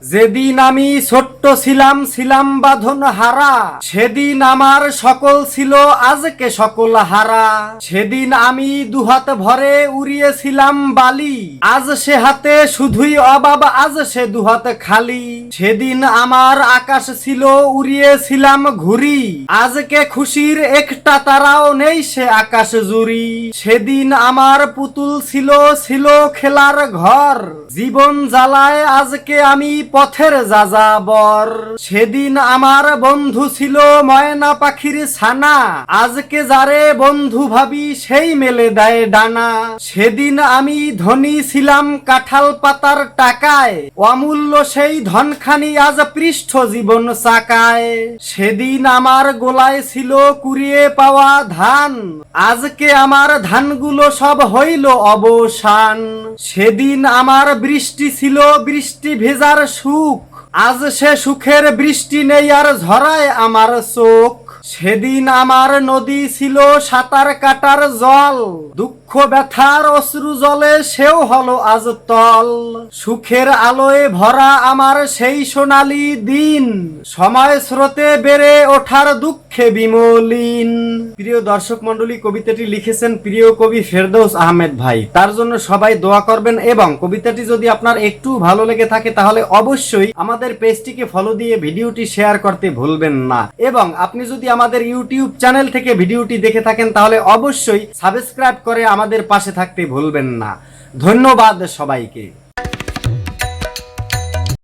যেদিন আমি ছোট্ট ছিলাম বাঁধন হারা, সেদিন আমার সকল ছিল আজকে সকল হারা। সেদিন আমি দুহাত ভরে উড়িয়েছিলাম বালি, আজ সে হাতে শুধুই অভাব, আজ সে দুহাত খালি। সেদিন আমার আকাশ ছিল উড়িয়েছিলাম ঘুরি, আজকে খুশির একটা তারাও নেই সে আকাশ জুড়ি। সেদিন আমার পুতুল ছিল খেলার ঘর, জীবন জ্বালায় আজকে আমি পথের যাযাবর। সেদিন আমার বন্ধু ছিল ময়না পাখির ছানা, আজকে যারে বন্ধু ভাবি সেই মেলে দেয় ডানা। সেদিন আমি ধনী ছিলাম কাঁঠাল পাতার টাকায়, অমূল্য সেই ধনখানি আজ পৃষ্ঠ জীবন চাকায়। সেদিন আমার গোলায় ছিল কুড়িয়ে পাওয়া ধান, আজকে আমার ধানগুলো সব হইল অবসান। সেদিন আমার বৃষ্টি ছিল বৃষ্টি ভেজার সুখ, আজ সে সুখের বৃষ্টি নেই আর ঝরায় আমার চোখ। সেদিন আমার নদী ছিল সাঁতার কাটার জল, দুঃখ ব্যথার অশ্রু জলে সেও হলো আজ তল। সুখের আলোয় ভরা আমার সেই সোনালী দিন, সময় স্রোতে বেড়ে ওঠার দুঃখে বিমলিন। প্রিয় দর্শক মন্ডলী, কবিতাটি লিখেছেন প্রিয় কবি ফেরদৌস আহমেদ ভাই। তার জন্য সবাই দোয়া করবেন, এবং কবিতাটি যদি আপনার একটু ভালো লেগে থাকে তাহলে অবশ্যই আমাদের পেজটিকে ফলো দিয়ে ভিডিওটি শেয়ার করতে ভুলবেন না। এবং আপনি যদি আমাদের ইউটিউব চ্যানেল থেকে ভিডিওটি দেখে থাকেন তাহলে অবশ্যই সাবস্ক্রাইব করে আমাদের পাশে থাকতে ভুলবেন না। ধন্যবাদ সবাইকে।